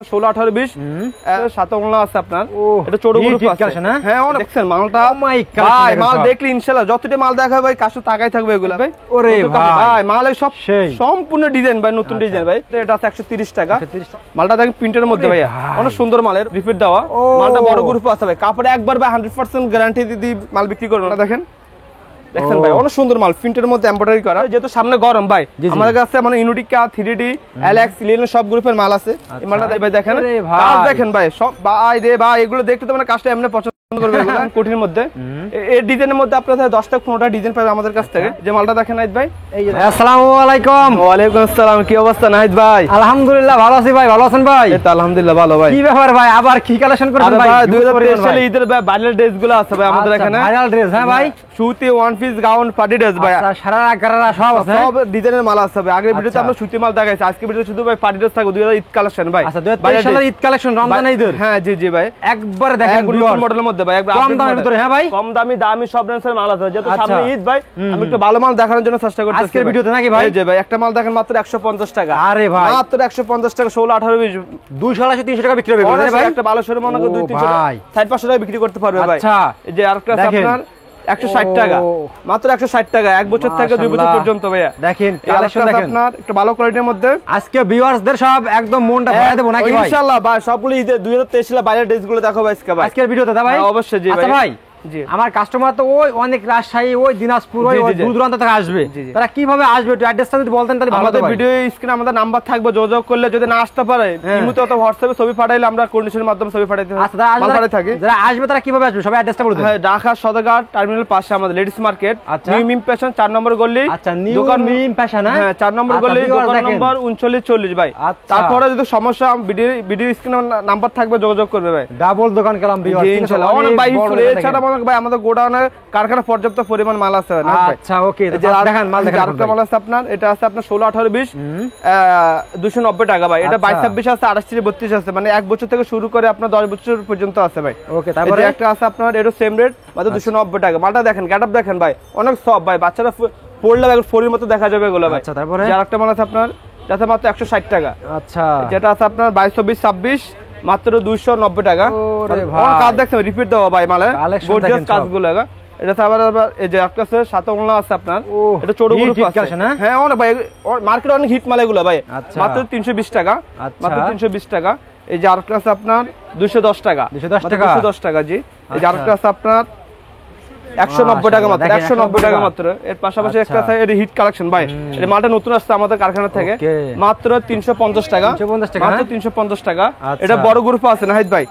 16, 18, 20 সাথে ওড়না আছে আপনার। এটা ছোট গ্রুপ আছে। হ্যাঁ অনেক দেখছেন মালটা। ভাই মাল দেখলে ইনশাআল্লাহ যতটা মাল দেখাবে ভাই কাছে তাকাই থাকবে এগুলা ভাই। ওরে ভাই মালের সব সম্পূর্ণ ডিজাইন ভাই, নতুন ডিজাইন ভাই। এটা আছে 130 টাকা। মালটা দেখেন প্রিন্টের মধ্যে ভাই, অনেক সুন্দর মালের রিপিট দেওয়া। মালটা বড় গ্রুপ আছে ভাই, কাপড়ে একবার ভাই 100% গ্যারান্টি দিয়ে মাল বিক্রি করব। না দেখেন দেখছেন ভাই অনেক সুন্দর মাল, প্রিন্টের মধ্যে এমব্রয়ডারি করা। যেহেতু সামনে গরম ভাই, আমাদের কাছে মানে ইউনিটিকা, 3D, এলএক্স, লিনেন সব গ্রুপের মাল আছে। এই মালটা ভাই দেখেন, কাজ দেখেন ভাই সব ভাই রে ভাই, এগুলো দেখতে তো মানে কাজটা এমনি পছন্দ করবে এগুলো কোটির মধ্যে। এই ডিজাইনের মধ্যে আপনারা 10 থেকে 15টা ডিজাইন পাবেন আমাদের কাছ থেকে। যে মালটা দেখেন নাহিদ ভাই। আসসালামু আলাইকুম। ওয়া আলাইকুম আসসালাম। কি অবস্থা নাহিদ ভাই? আলহামদুলিল্লাহ ভালো আছি ভাই, ভালো আছেন ভাই? এই তো আলহামদুলিল্লাহ ভালো ভাই। কি ব্যাপার ভাই, আবার কি কালেকশন করেছেন ভাই? 2023 সালে ঈদের ভাই ভাইরাল ড্রেসগুলো আছে ভাই আমাদের এখানে। Viral dress? হ্যাঁ ভাই, সুতি, one piece, gown, party dress ভাই। আচ্ছা, সারারা গারারা সব আছে, সব ডিজাইনের মাল আছে ভাই। আগের ভিডিওতে আমরা সুতি মাল দেখাইছি, আজকে ভিডিওতে শুধু ভাই পার্টি ড্রেস থাকবে। 2000 ঈদ কালেকশন ভাই। আচ্ছা 2023 সালের ঈদ কালেকশন, রমজান ঈদের। হ্যাঁ জি জি ভাই, একবার দেখেন নতুন মডেলের মধ্যে ভাই, একবার কম দামের ভিতরে। হ্যাঁ ভাই, কম দামি সব রেঞ্জের মাল আছে। যেহেতু সামনে ঈদ ভাই, আমি একটু ভালো মাল দেখানোর জন্য চেষ্টা করতেছি আজকের ভিডিওতে নাকি ভাই। এই যে ভাই একটা মাল দেখেন মাত্র 150 টাকা। আরে ভাই মাত্র 150 টাকা। 16, 18, 20 200 300 টাকা বিক্রি হবে ভাই। একটা ভালো শোরুম মনে করে 200-300 টাকা 500 টাকা বিক্রি করতে পারবে ভাই। আচ্ছা এই যে আরেকটা আপনার 160 টাকা, মাত্র 160 টাকা, 1 বছর থেকে 2 বছর পর্যন্ত ভাইয়া। দেখেন কালেকশন দেখেন আপনার একটু ভালো কোয়ালিটির মধ্যে। আজকে ভিউয়ার্সদের সব একদম মনটা ভরে দেব নাকি ভাই? ইনশাআল্লাহ ভাই, সবগুলো ঈদের 2023 সালে বাইরের ড্রেসগুলো দেখো ভাই আজকে ভাই, আজকের ভিডিওতে। দা ভাই অবশ্যই জি ভাই। আচ্ছা ভাই, আমার কাস্টমার তো ওই অনেক রাজশাহী, ওই দিনাজপুর, ওই দূর দূরান্ত থেকে আসবে, তারা কিভাবে আসবে একটু অ্যাড্রেসটা যদি বলতেন তাহলে ভালো হতো। আমাদের ভিডিও স্ক্রিনে আমাদের নাম্বার থাকবে, যোগাযোগ করলে যদি না আসতে পারে ইমোতে অথবা হোয়াটসঅ্যাপে ছবি পাঠাইলে আমরা কন্ডিশনের মাধ্যমে ছবি পাঠাইতে আচ্ছা থাকি। যারা আসবে তারা কিভাবে আসবে সবাই অ্যাড্রেসটা বলে দেন। হ্যাঁ, ঢাকা সদরঘাট টার্মিনাল পাশে আমাদের লেডিস মার্কেট, নিউ মিম ফ্যাশন 4 নম্বর গলি। আচ্ছা দোকান মিম ফ্যাশন। হ্যাঁ 4 নম্বর গলি, দোকান নম্বর 3940 ভাই। তারপরে যদি সমস্যা ভিডিও স্ক্রিনে নাম্বার থাকবে, যোগাযোগ করবে ভাই। ডাবল দোকান কালাম ভিউয়ার ইনশাআল্লাহ। অনেক ভাই এছাড়া ভাই আমাদের গোডাউনে কারখানা পর্যাপ্ত পরিমাণ মাল আছে না ভাই। আচ্ছা ওকে, দেখেন মাল দেখেন। আরেকটা মাল আছে আপনার, এটা আছে আপনার 16, 18, 20 290 টাকা ভাই। এটা 22, 26 আছে, 28, 32 আছে, মানে 1 বছর থেকে শুরু করে আপনার 10 বছর পর্যন্ত আছে ভাই। ওকে, তারপরে একটা আছে আপনার, এটা সেম রেট মাত্র 290 টাকা। মালটা দেখেন, গেটআপ দেখেন ভাই, অনেক সফট ভাই, বাচ্চারা পড়লে একদম ফরির মতো দেখা যাবে এগুলো ভাই। আচ্ছা তারপরে আরেকটা মাল আছে আপনার, যাতে মাত্র 160 টাকা। আচ্ছা যেটা আছে আপনার 22, 24, 26 মাত্র 290 টাকা। কাজ দেখছেন রিপিট দেওয়া ভাই মালের গর্জিয়াস কাজগুলো। এটা আবার এই যে একটা আছে সাথে ওড়না আছে আপনার। এটা ছোট গ্রুপ আছে। হ্যাঁ অনেক ভাই, মার্কেটে অনেক হিট মাল এগুলো ভাই। মাত্র 320 টাকা, মাত্র 320 টাকা। এই যে আরেকটা আছে আপনার 210 টাকা, 210 টাকা জি। এই যে আরেকটা আছে আপনার 190 টাকা মাত্র, 190 টাকা মাত্র। এর পাশাপাশি একটা আছে এটা হিট কালেকশন ভাই, এই মালটা নতুন আসছে আমাদের কারখানা থেকে, মাত্র 350 টাকা, মাত্র 350 টাকা। এটা বড় গ্রুপ আছে নাহিদ ভাই।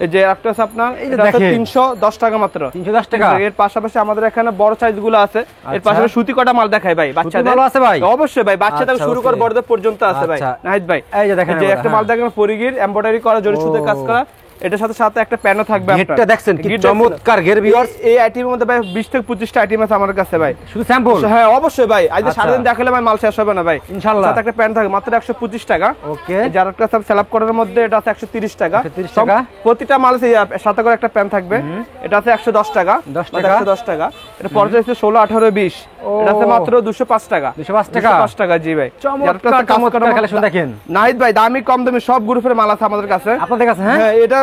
এই যে একটা আছে আপনার, এটা 310 টাকা মাত্র, 310 টাকা। এর পাশাপাশি আমাদের এখানে বড় সাইজ গুলো আছে। এর পাশাপাশি সুতি কটা মাল দেখাই ভাই, বাচ্চাদের ভালো আছে ভাই। অবশ্যই ভাই, বাচ্চা থেকে শুরু করে বড়দের পর্যন্ত আছে ভাই নাহিদ ভাই। এই যে দেখেন, যে একটা মাল দেখেন পরিগির এমব্রয়ডারি করা, জরি সুতার কাজ করা। এটার সাথে সাথে একটা প্যানও থাকবে। এটা দেখছেন কি চমৎকার ঘের ভিউয়ার্স। এই আইটেমের মধ্যে ভাই 20 থেকে 25টা আইটেম আছে আমাদের কাছে ভাই, শুধু স্যাম্পল। হ্যাঁ অবশ্যই ভাই, আজ সারাদিন দেখালে ভাই মাল শেষ হবে না ভাই ইনশাআল্লাহ। সাথে একটা প্যান থাকবে মাত্র 125 টাকা। ওকে, যার একটা সব সেলআপ করার মধ্যে এটা আছে 130 টাকা। প্রতিটা মাল সাথে করে একটা প্যান থাকবে। এটা আছে 110 টাকা, 110 টাকা। এটা পড়ছে 16, 18, 20। এটা আছে মাত্র 205 টাকা, 205 টাকা জি ভাই। চমৎকার কালেকশন দেখেন নাহিদ ভাই, দামি কম দামি সব গ্রুপের মাল আছে আমাদের কাছে, আপনাদের কাছে। হ্যাঁ এটা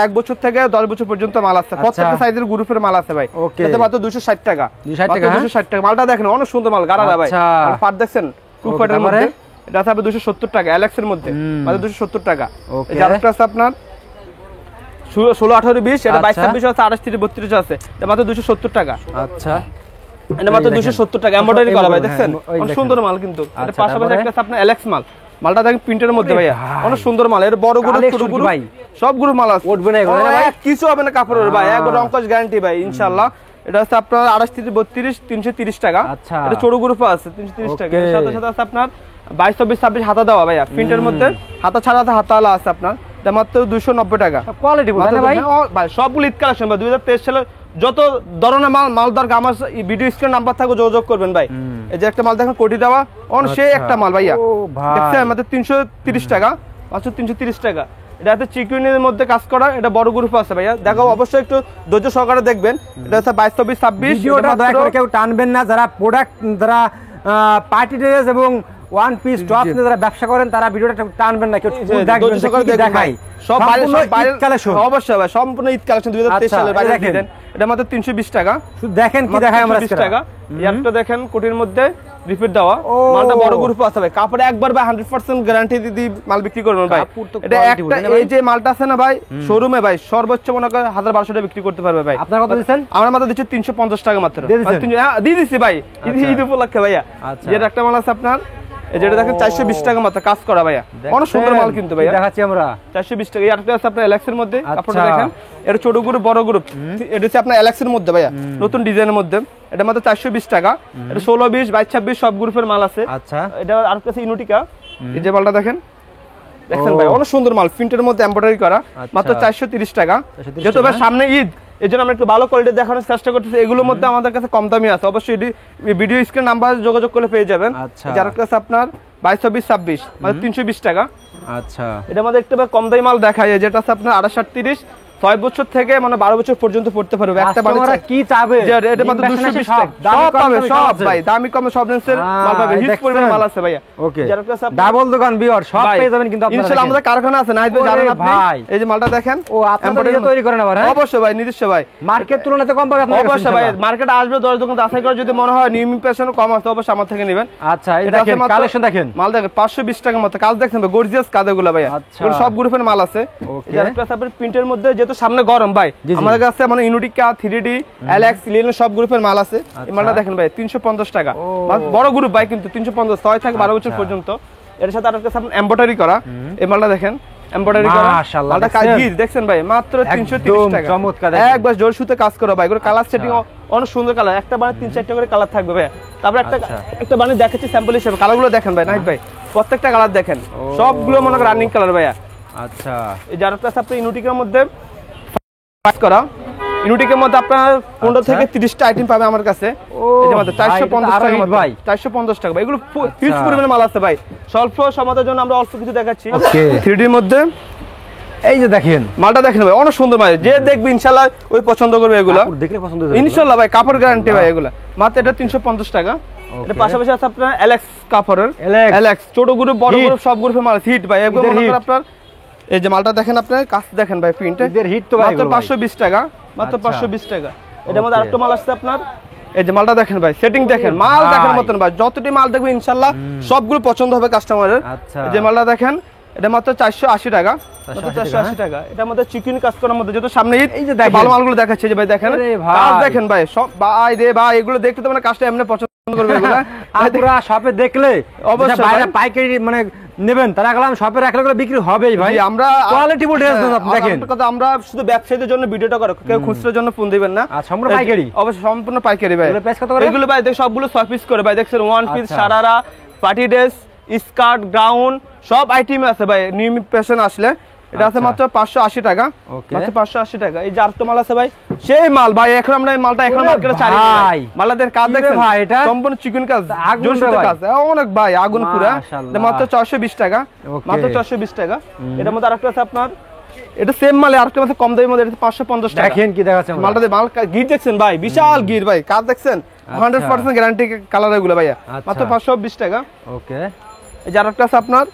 1 বছর থেকে 10 বছর পর্যন্ত মাল আছে, প্রত্যেকটা সাইজের গ্রুপের মাল আছে ভাই। এটা মাত্র 260 টাকা, 260 টাকা। মালটা দেখেন অনেক সুন্দর মাল, গাড়া ভাই। আর পাট দেখছেন খুব ফাটের মধ্যে, এটা আছে 270 টাকা, এলএক্স এর মধ্যে মাত্র 270 টাকা। এই যে আরেকটা আছে আপনার 16, 18, 20, এটা 22, 26 আছে, 28, 32 আছে, এটা মাত্র 270 টাকা। আচ্ছা, এটা মাত্র 270 টাকা, এমব্রয়ডারি করা ভাই, দেখছেন অনেক সুন্দর মাল কিন্তু। এটা পাশাপাশি একটা আছে আপনার এলএক্স মাল, মালটা দেখেন প্রিন্টের মধ্যে ভাই, অনেক সুন্দর মাল। এর বড় গ্রুপ, ছোট গ্রুপ ভাই, সব গ্রুপ মাল আছে, উঠবে না এগুলো ভাই, কিছু হবে না কাপড়ের ভাই, একদম রংকশ গ্যারান্টি ভাই ইনশাআল্লাহ। এটা আছে আপনার 28, 32, 330 টাকা। এটা ছোট গ্রুপ আছে 330 টাকা। এর সাথে সাথে আছে আপনার 22, 24, 26 হাতা দেওয়া ভাই, প্রিন্টের মধ্যে হাতা ছাড়া হাতাওয়ালা আছে আপনার, এটা মাত্র 290 টাকা। কোয়ালিটি বলেন ভাই, ভাই সবগুলো ঈদ কালেকশন ভাই। 2023 সালে যত ধরনের মাল দরকার আমার ভিডিও স্ক্রিন নাম্বার থাকবে, যোগাযোগ করবেন ভাই। এই যে একটা মাল দেখেন কোটি দেওয়া, সেই একটা মাল ভাইয়া দেখছেন মাত্র 330 টাকা, মাত্র 330 টাকা। এটা চিকুনের মধ্যে কাজ করা, এটা বড় গ্রুপ আছে ভাইয়া, দেখো অবশ্যই একটু ধৈর্য সহকারে দেখবেন। এটা হচ্ছে 22, 24, 26। ভিডিওটা দয়া করে কেউ টানবেন না, যারা প্রোডাক্ট, যারা পার্টি ড্রেস এবং ওয়ান পিস টপ নিয়ে যারা ব্যবসা করেন তারা ভিডিওটা টানবেন না, কেউ দেখবেন দেখাই সব বাইরের কালেকশন। অবশ্যই ভাই সম্পূর্ণ ঈদ কালেকশন 2023 সালের বাইরে দেখেন। এটা মাত্র 320 টাকা। শুধু দেখেন কি দেখাই আমরা 320 টাকা। একটা দেখেন কোটির মধ্যে রিপিট দেওয়া মালটা বড় গ্রুপ আছে ভাই। কাপড়ে একবার ভাই 100% গ্যারান্টি দিয়ে মাল বিক্রি করবেন ভাই। এটা একটা এই যে মালটা আছে না ভাই শোরুমে ভাই সর্বোচ্চ মনে করেন 1200 টাকা বিক্রি করতে পারবে ভাই। আপনারা কত দিবেন? আমরা মাত্র দিচ্ছি 350 টাকা মাত্র। দিয়ে দিছি ভাই ঈদ উপলক্ষে ভাইয়া। যেটা একটা মাল আছে আপনার যেটা দেখেন 420 টাকা মাত্র কাজ করা ভাইয়া। অনেক সুন্দর মাল কিন্তু ভাইয়া দেখাচ্ছি আমরা 420 টাকা। এটা আছে আপনার এলএক্স এর মধ্যে। আপনারা দেখেন এর ছোট গ্রুপ বড় গ্রুপ। এটা হচ্ছে আপনার এলএক্স এর মধ্যে ভাইয়া নতুন ডিজাইনের মধ্যে। এটা মাত্র 420 টাকা। এটা 16 20 22 26 সব গ্রুপের মাল আছে। আচ্ছা এটা আর কাছে ইনুটিকা। এই যে মালটা দেখেন দেখেন ভাই অনেক সুন্দর মাল প্রিন্টের মধ্যে এমব্রয়ডারি করা মাত্র 430 টাকা। যেহেতু ভাই সামনে ঈদ এজন্য আমরা একটু ভালো কোয়ালিটি দেখানোর চেষ্টা করতেছি। এগুলোর মধ্যে আমাদের কাছে কম দামি আছে। অবশ্যই ভিডিও স্ক্রিন নাম্বার যোগাযোগ করলে পেয়ে যাবেন। যার কাছে আপনার 22 24 26 মানে 320 টাকা। আচ্ছা এটার মধ্যে একটু কম দামি মাল দেখায় যেটা আছে আপনার 28 38 6 বছর থেকে মানে 12 বছর পর্যন্ত পড়তে পারবে। একটা বাড়ি কি চাবে যে এটা মাত্র 220 টাকা। সব পাবে সব ভাই দামি কমে সব রেঞ্জের মাল পাবে। হিট পরিমাণ মাল আছে ভাইয়া। ওকে ডাবল দোকান বিয়ার সব পেয়ে যাবেন কিন্তু আপনারা। ইনশাআল্লাহ আমাদের কারখানা আছে না জানেন আপনি। এই যে মালটা দেখেন ও আপনারা নিজে তৈরি করেন আবার? হ্যাঁ অবশ্যই ভাই নিজস্ব ভাই। মার্কেট তুলনাতে কম পাবে আপনারা? অবশ্যই ভাই মার্কেটে আসবে 10 দোকান যাচাই করে যদি মনে হয় নিউ ইমপ্রেশন কম আছে অবশ্যই আমার থেকে নেবেন। আচ্ছা এটা দেখেন কালেকশন দেখেন মাল দেখেন 520 টাকা মতো কাজ দেখেন ভাই গর্জিয়াস কাজগুলো ভাইয়া। এগুলো সব গ্রুপের মাল আছে। যার কাছে আপনার প্রিন্টের মধ্যে যেহেতু সামনে গরম ভাই আমাদের কাছে মানে ইনুটিকা 3D এলএক্স লিনেন সব গ্রুপের মাল আছে। এই মালটা দেখেন ভাই 350 টাকা। বড় গ্রুপ ভাই কিন্তু 350 6 থেকে 12 বছর পর্যন্ত। এর সাথে আর কাছে আপনার এমব্রয়ডারি করা এই মালটা দেখেন এমব্রয়ডারি করা মাশাআল্লাহ। মালটা কাজ দেখছেন ভাই মাত্র 330 টাকা। চমৎকার একবার জোর সুতে কাজ করা ভাই। এগুলো কালার সেটিং অনেক সুন্দর কালার। একটা বানি 3-4টা করে কালার থাকবে ভাই। তারপর একটা বানি দেখাচ্ছি স্যাম্পল হিসেবে কালারগুলো দেখেন ভাই নাহিদ ভাই প্রত্যেকটা কালার দেখেন সবগুলো মনে করেন রানিং কালার ভাইয়া। আচ্ছা এই যার কাছে আপনি ইনুটিকার মধ্যে কাজ করা ইনুটিকের মধ্যে আপনার 15 থেকে 30 টা আইটেম পাবে আমার কাছে। এই যে মাত্র 450 টাকা ভাই 450 টাকা ভাই। এগুলো হিউজ পরিমাণে মাল আছে ভাই। স্বল্প সময়ের জন্য আমরা অল্প কিছু দেখাচ্ছি। 3D এর মধ্যে এই যে দেখেন মালটা দেখেন ভাই অনেক সুন্দর মাল। যে দেখবে ইনশাআল্লাহ ওই পছন্দ করবে এগুলো। কাপড় দেখলে পছন্দ হবে ইনশাআল্লাহ ভাই কাপড় গ্যারান্টি ভাই এগুলো। মাত্র এটা 350 টাকা। এর পাশাপাশি আছে আপনার এলএক্স কাপড়ের এলএক্স ছোট গ্রুপ বড় গ্রুপ সব গ্রুপের মাল হিট ভাই। একদম মনে করেন আপনার এই যে মালটা দেখেন আপনার কাজ দেখেন ভাই প্রিন্টের হিট তো ভাই মাত্র 520 টাকা মাত্র 520 টাকা। এটার মধ্যে আরেকটা মাল আসছে আপনার এই যে মালটা দেখেন ভাই সেটিং দেখেন মাল দেখেন মতন ভাই যতটি মাল দেখবে ইনশাআল্লাহ সবগুলো পছন্দ হবে কাস্টমারের। এই যে মালটা দেখেন এটা মাত্র 480 টাকা মাত্র 480 টাকা। এটার মধ্যে চিকেন কাজ করার মধ্যে যত সামনে ঈদ এই যে ভালো মালগুলো দেখাচ্ছে যে ভাই দেখেন কাজ দেখেন ভাই সব ভাই রে ভাই এগুলো দেখতে তো মানে কাস্টমার এমনি পছন্দ করবে এগুলো। পুরো শপে দেখলে অবশ্যই বাইরে পাইকারি মানে নেবেন তারা গেলাম শপে রাখলে করে বিক্রি হবেই ভাই। আমরা কোয়ালিটি ফুল ড্রেস দেখেন কথা আমরা শুধু ব্যবসায়ীদের জন্য ভিডিওটা করো কেউ খুচরার জন্য ফোন দিবেন না। আর সম্পূর্ণ পাইকারি অবশ্যই সম্পূর্ণ পাইকারি ভাই। এগুলো প্রাইস কত করে? এগুলো ভাই দেখ সবগুলো 6 পিস করে ভাই দেখছেন one piece sharara party dress skirt gown সব আইটেম আছে ভাই। নিউ ফ্যাশন আসলে এটা আছে মাত্র 580 টাকা মাত্র 580 টাকা। এই যে আরেকটা মাল আছে ভাই সেই মাল ভাই এখন আমরা এই মালটা এখন মার্কেটে চাই ভাই। মালাদের কাজ দেখেন ভাই এটা সম্পূর্ণ চিকেন কাজ আগুন কাজ অনেক ভাই আগুন পুরা। এটা মাত্র 420 টাকা মাত্র 420 টাকা। এটার মধ্যে আরেকটা আছে আপনার এটা সেম মালে আরেকটা আছে কম দামের মধ্যে এটা 550 টাকা। দেখেন কি দেখাচ্ছে মালটা মাল গির দেখছেন ভাই বিশাল গির ভাই কাজ দেখছেন 100% গ্যারান্টি কালার এগুলো ভাইয়া মাত্র 520 টাকা। ওকে এই যে আরেকটা আছে আপনার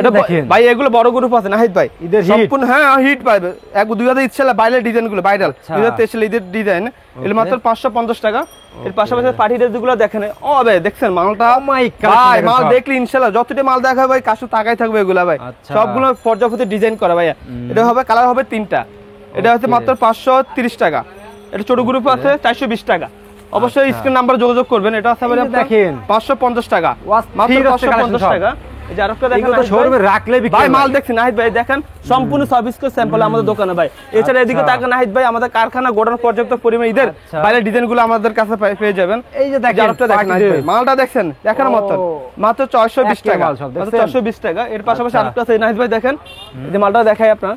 এটা ভাই এগুলো বড় গ্রুপ আছে নাহিদ ভাই সম্পূর্ণ হ্যাঁ হিট পাবে। এক 2000 ইচ্ছা বাইরের ডিজাইন গুলো ভাইরাল 2023 সালে ঈদের ডিজাইন এর মাত্র 550 টাকা। এর পাশাপাশি পার্টি ড্রেস গুলো দেখেন ও ভাই দেখছেন মালটা ভাই মাল দেখলে ইনশাআল্লাহ যতটা মাল দেখা ভাই কাছে তাকাই থাকবে এগুলা ভাই সবগুলো পর্যাপ্ত ডিজাইন করা ভাইয়া। এটা হবে কালার হবে 3টা। এটা হচ্ছে মাত্র 530 টাকা। এটা ছোট গ্রুপ আছে 420 টাকা। অবশ্যই স্ক্রিন নাম্বার যোগাযোগ করবেন। এটা আছে দেখেন 550 টাকা মাত্র 550 টাকা। এই যে আরেকটা দেখেন তো শোরুমে রাখলে বিক্রি ভাই মাল দেখছেন নাহিদ ভাই দেখেন সম্পূর্ণ সার্ভিস করে স্যাম্পল আমাদের দোকানে ভাই। এছাড়া এদিকে তাকান নাহিদ ভাই আমাদের কারখানা গোডাউন পর্যাপ্ত পরিমাণ ঈদের বাইরের ডিজাইনগুলো আমাদের কাছে পেয়ে যাবেন। এই যে দেখেন আরেকটা দেখেন নাহিদ ভাই মালটা দেখছেন দেখার মত মাত্র 420 টাকা মাত্র 420 টাকা। এর পাশাপাশি আরেকটা আছে নাহিদ ভাই দেখেন এই যে মালটা দেখাই আপনারা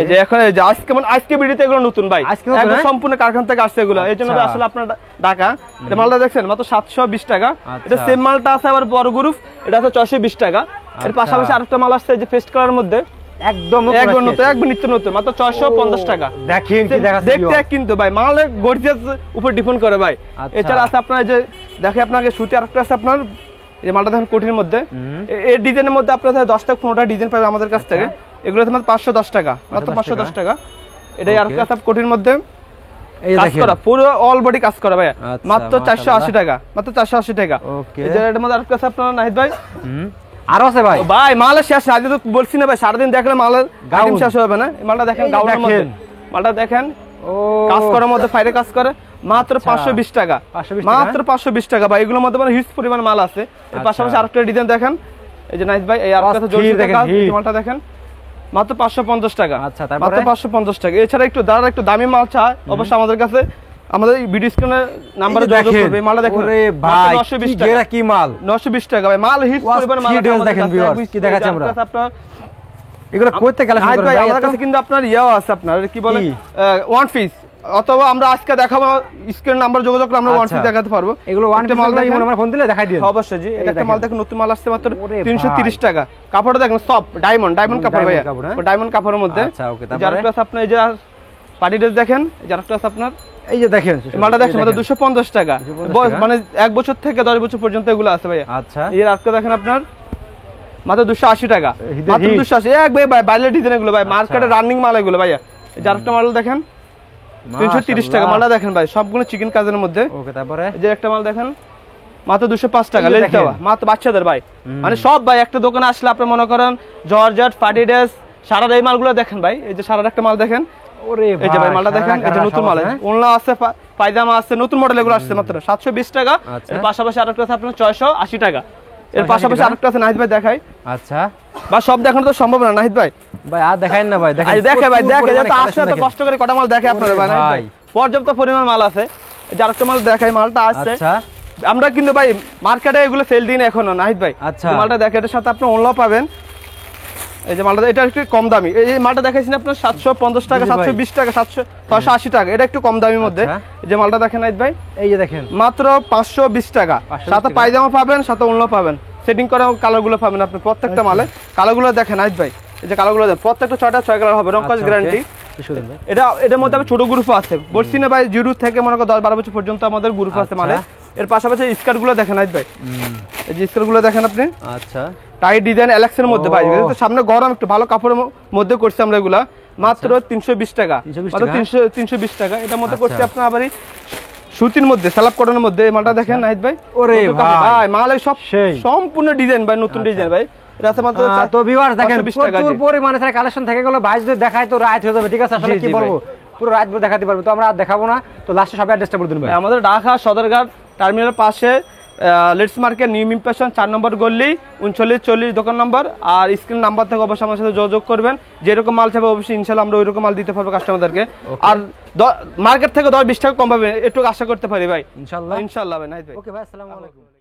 এই যে এখন এই যে আজকে ভিডিওতে এগুলো নতুন ভাই একদম সম্পূর্ণ কারখানা থেকে আসছে এগুলো এইজন্য আসলে আপনারা ঢাকা এটা মালটা দেখছেন মাত্র 720 টাকা। এটা সেম মালটা আছে আবার বড় গ্রুপ এটা আছে 420 টাকা। এর পাশাপাশি আরেকটা মাল আসছে এই যে পেস্ট কালারের মধ্যে একদম নতুন একদম নিত্য নতুন মাত্র 450 টাকা। দেখেন কি দেখাচ্ছে দেখতে কিন্তু ভাই মালের গর্জিয়াস উপর ডিপেন্ড করে ভাই। এছাড়া আছে আপনার যে দেখে আপনাকে সুতি আরেকটা আছে আপনার এই মালটা দেখেন কোটির মধ্যে, এই ডিজাইনের মধ্যে আপনারা 10টা 15টা ডিজাইন পাবেন আমাদের কাছ থেকে। এগুলো মাত্র 510 টাকা, মাত্র 510 টাকা। এটাই আর কাছে কোটির মধ্যে কাজ করা, পুরো অল বডি কাজ করা ভাই, মাত্র 480 টাকা, মাত্র 480 টাকা। এই যে এটার মধ্যে আর কাছে আপনারা নাহিদ ভাই আরো আছে ভাই, ভাই মালের শেষ, আজ তো বলছি না ভাই সারাদিন দেখলে মালের গাউন শেষ হবে না। এই মালটা দেখেন গাউনের মধ্যে, মালটা দেখেন কাজ করার মধ্যে ফাইরে কাজ করে, মাত্র 520 টাকা, মাত্র 520 টাকা ভাই। এগুলোর মধ্যে মানে হিউজ পরিমাণ মাল আছে। এর পাশাপাশি আরেকটা ডিজাইন দেখেন, এই যে নাহিদ ভাই এই আরেকটা জলদি টাকা, এই মালটা দেখেন মাত্র 550 টাকা। আচ্ছা, মাত্র 550 টাকা। এছাড়া একটু যারা একটু দামি মাল চায় অবশ্যই আমাদের কাছে, আমাদের ভিডিও স্ক্রিনে নাম্বারে যোগাযোগ করবে। এই মালটা দেখুন ভাই 920 টাকা, এটা কি মাল? 920 টাকা ভাই, মাল হিট পরিমাণ মাল দেখেন ভিউয়ার্স, কি দেখাচ্ছি আমরা আপনারা এগুলো কইতে গেলে ভাই আমাদের কাছে কিন্তু আপনার ইয়াও আছে, আপনার কি বলে ওয়ান পিস, অথবা আমরা আজকে দেখাবো স্ক্রিন নাম্বার যোগাযোগ করে আমরা ওয়ান পিস দেখাতে পারবো। এগুলো ওয়ান পিস মাল দেখেন, আমরা ফোন দিলে দেখাই দিই অবশ্যই জি। এটা একটা মাল দেখেন নতুন মাল আসছে মাত্র 330 টাকা। কাপড়টা দেখেন সফট ডায়মন্ড কাপড় ভাই, ডায়মন্ড কাপড়ের মধ্যে। আচ্ছা ওকে, তারপরে যারা আপনার এই যে পার্টি ড্রেস দেখেন, যারা আপনার এই যে দেখেন মালটা দেখেন মাত্র 250 টাকা, মানে 1 বছর থেকে 10 বছর পর্যন্ত এগুলো আছে ভাই। আচ্ছা, এই আজকে দেখেন আপনার মাত্র 280 টাকা, মাত্র 280। এক ভাই বাইরের ডিজাইন এগুলো ভাই, মার্কেটে রানিং মাল এগুলো ভাই। যারা একটা মাল দেখেন 330 টাকা, মালটা দেখেন ভাই সবগুলো চিকেন কাজের মধ্যে। ওকে, তারপরে যে একটা মাল দেখেন মাত্র 205 টাকা, লেট দেওয়া, মাত্র বাচ্চাদের ভাই। মানে সব ভাই একটা দোকানে আসলে আপনি মনে করেন জর্জেট, পার্টি ড্রেস, সারার এই মালগুলো দেখেন ভাই। এই যে সারার একটা মাল দেখেন, ওরে ভাই এই যে ভাই মালটা দেখেন, এই যে নতুন মাল, ওন্না আছে, পায়জামা আছে, নতুন মডেল এগুলো আসছে মাত্র 720 টাকা। এর পাশাপাশি আরেকটা আছে আপনার 680 টাকা। এর পাশাপাশি আরেকটা আছে নাহিদ ভাই দেখাই। আচ্ছা, বা সব দেখানো তো সম্ভব না নাহিদ ভাই, ভাই আর দেখাইন না ভাই, দেখেন দেখে ভাই, দেখে যত আসছে তো কষ্ট করে কটা মাল দেখে আপনারা ভাই, পর্যাপ্ত পরিমাণ মাল আছে। যে আরেকটা মাল দেখাই, মালটা আসছে। আচ্ছা, আমরা কিন্তু ভাই মার্কেটে এগুলো সেল দিই না এখনো নাহিদ ভাই। আচ্ছা, মালটা দেখে, এটার সাথে আপনি অনলাইন পাবেন। এই যে মালটা এটা একটু কম দামি, এই মালটা দেখাইছেন আপনার 750 টাকা, 720 টাকা, 680 টাকা, এটা একটু কম দামির মধ্যে। এই যে মালটা দেখেন নাহিদ ভাই, এই যে দেখেন মাত্র 520 টাকা, সাথে পায়জামা পাবেন, সাথে অনলাইন পাবেন, সেটিং করা কালার গুলো পাবেন আপনি প্রত্যেকটা মালে। কালার গুলো দেখেন নাহিদ ভাই, এই যে কালার গুলো দেখেন প্রত্যেকটা 6টা 6 কালার হবে, রং কাজ গ্যারান্টি। এটার মধ্যে ছোট গ্রুপ আছে, বলছি না ভাই 0 থেকে মনে করো 10-12 বছর পর্যন্ত আমাদের গ্রুপ আছে মালে। এর পাশাপাশি স্কার্ট গুলো দেখেন নাহিদ ভাই, এই যে স্কার্ট গুলো দেখেন আপনি। আচ্ছা, টাইট ডিজাইন এলেক্সের মধ্যে ভাই, সামনে গরম একটু ভালো কাপড়ের মধ্যে করছি আমরা এগুলা, মাত্র 320 টাকা, মাত্র 320 টাকা। এটার মধ্যে করছি আপনার আবার সুতির মধ্যে, সালাপ কটনের মধ্যে। এই মালটা দেখেন নাহিদ ভাই, ওরে ভাই মাল সব সম্পূর্ণ ডিজাইন ভাই, নতুন ডিজাইন ভাই। এটা মাত্র তো ভিউয়ার্স দেখেন প্রচুর পরিমাণে কালেকশন থেকে গেল ভাই, যদি দেখাই তো রাত হয়ে যাবে। ঠিক আছে, আসলে কি বলবো, পুরো রাত ভর দেখাতে পারবো, তো আমরা আর দেখাবো না। তো লাস্টে সবাই অ্যাড্রেসটা বলে দিন ভাই। আমাদের ঢাকা সদরঘাট টার্মিনালের পাশে লেটস মার্কেট নিউ ইমপ্রেশন 4 নম্বর গলি 3940 দোকান নম্বর। আর স্ক্রিন নাম্বার থেকে অবশ্যই আমার সাথে যোগাযোগ করবেন, যেরকম মাল চাইবে অবশ্যই ইনশাআল্লাহ আমরা ওইরকম মাল দিতে পারবো কাস্টমারদেরকে। আর মার্কেট থেকে 10-20 টাকা কম পাবে, একটু আশা করতে পারি ভাই ইনশাআল্লাহ। ইনশাআল্লাহ ভাই নাহিদ ভাই। ওকে ভাই, আসসালামু আলাইকুম।